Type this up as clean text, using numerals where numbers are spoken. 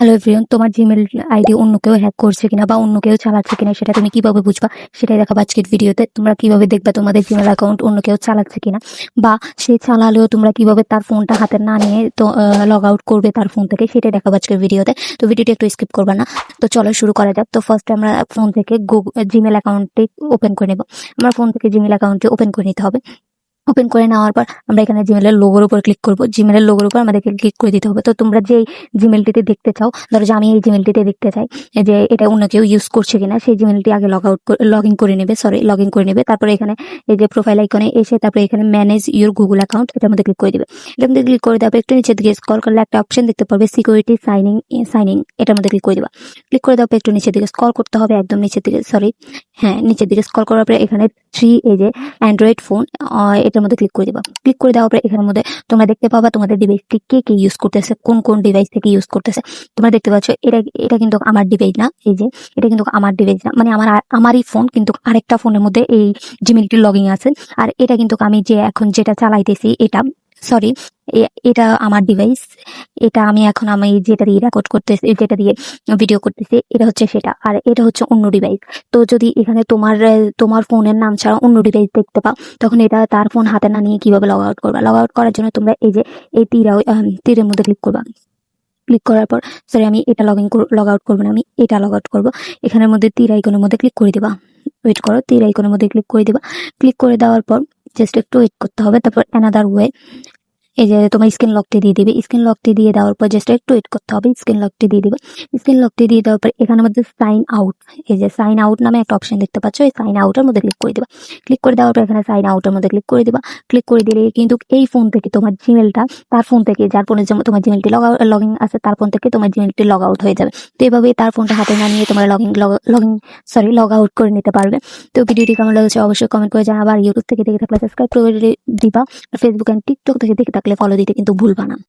Hello everyone, তোমার Gmail ID অন্য কেউ হ্যাক করছে কিনা বা অন্য কেউ চালাচ্ছে কিনা সেটা তুমি কিভাবে বুঝবা সেটাই দেখাবো আজকের ভিডিওতে। তোমরা কিভাবে দেখবা তোমাদের জিমেল অ্যাকাউন্ট অন্য কেউ চালাচ্ছে কিনা, বা সে চালালেও তোমরা কিভাবে তার ফোনটা হাতে না নিয়ে তো লগ আউট করবে তার ফোন থেকে, সেটাই দেখাবো আজকের ভিডিওতে। তো ভিডিওটি একটু স্কিপ করবা না। তো চলো শুরু করা যাক। তো ফার্স্টে আমরা ফোন থেকে জিমেল অ্যাকাউন্টটি ওপেন করে নেব। আমার ফোন থেকে জিমেল অ্যাকাউন্টটি ওপেন করে নিতে হবে। ওপেন করে নেওয়ার পর আমরা এখানে জিমেলের লোগোর উপর ক্লিক করব। জিমেলের লোগোর উপর আমাদেরকে ক্লিক করে দিতে হবে। তো তোমরা যে জিমেলটিতে দেখতে চাও, ধরো যে আমি এই জিমেলটিতে দেখতে চাই যে এটা অন্য কেউ ইউজ করছে কিনা, সেই জিমেলটি আগে লগ ইন করে নেবে। তারপরে এখানে এই যে প্রোফাইল আইকনে এসে তারপরে এখানে ম্যানেজ ইউর গুগল অ্যাকাউন্ট, এটার মধ্যে ক্লিক করে দিবে। এটার মধ্যে ক্লিক করে দেওয়ার পর একটু নিচের দিকে স্ক্রল করলে একটা অপশন দেখতে পারবে সিকিউরিটি সাইনিং, এটার মধ্যে ক্লিক করে দিবা। ক্লিক করে দেওয়ার পর একটু নিচের দিকে স্ক্রল করতে হবে, একদম নিচের দিকে, নিচের দিকে স্ক্রল করার পরে এখানে 3 এই যে অ্যান্ড্রয়েড ফোন, এটার মধ্যে ক্লিক করে দিবা। ক্লিক করে দেওয়ার পরে এখানের মধ্যে তোমরা দেখতে পাবা তোমাদের ডিভাইসটি কে কে ইউজ করতেছে, কোন কোন ডিভাইস থেকে ইউজ করতেছে। তোমরা দেখতে পাচ্ছ এটা কিন্তু আমার ডিভাইস না, এই যে এটা কিন্তু আমার ডিভাইস না, মানে আমারই ফোন, কিন্তু আরেকটা ফোনের মধ্যে এই জিমেলটি লগইন আছে। আর এটা কিন্তু আমি যে এখন যেটা চালাইতেছি এটা আমার ডিভাইস। এটা আমি যেটা দিয়ে রেকর্ড করতেছি, যেটা দিয়ে ভিডিও করতেছি, এটা হচ্ছে সেটা, আর এটা হচ্ছে অন্য ডিভাইস। তো যদি এখানে তোমার ফোনের নাম ছাড়া অন্য ডিভাইস দেখতে পাও, তখন এটা তার ফোন হাতে না নিয়ে কিভাবে লগ আউট করবা। লগ আউট করার জন্য তোমরা এই যে এই তীরের মধ্যে ক্লিক করবা। ক্লিক করার পর আমি এটা লগ আউট করবো না, আমি এটা লগ আউট করবো। এখানের মধ্যে তীর আইকনের মধ্যে ক্লিক করে দিবা। ওয়েট করো, তীর আইকনের মধ্যে ক্লিক করে দিবা। ক্লিক করে দেওয়ার পর জাস্ট একটু ওয়েট করতে হবে। তারপর অ্যানাদার ওয়ে, এই যে তোমার স্ক্রিন লকটি দিয়ে দিবে। স্ক্রিন লকটি দিয়ে দেওয়ার পর জাস্ট একটু ওয়েট করতে হবে। স্ক্রিন লকটি দিয়ে দিবে। স্ক্রিন লকটি দিয়ে দেওয়ার পর এখানের মধ্যে সাইন আউট, এই যে সাইন আউট নামে একটা অপশন দেখতে পাচ্ছ, এই সাইন আউটের মধ্যে ক্লিক করে দিবা। ক্লিক করে দেওয়ার পর এখানে সাইন আউটের মধ্যে ক্লিক করে দিবা। ক্লিক করে দিলে কিন্তু এই ফোন থেকে তোমার জিমেলটা, তার ফোন থেকে, যার ফোনে তোমার জিমেলটি লগ ইন আছে, তার ফোন থেকে তোমার জিমেলটি লগ আউট হয়ে যাবে। তো এভাবে তার ফোনটা হাতে না নিয়ে তোমরা লগ আউট করে নিতে পারবে। তো ভিডিওটি কেমন লাগছে অবশ্যই কমেন্ট করে জানাবা। আর ইউটিউব থেকে দেখে থাকলে সাবস্ক্রাইব করে দিবা। আর ফেসবুক এন্ড টিকটক থেকে দেখে থাকলে ফলো দিতে কিন্তু ভুলবা না।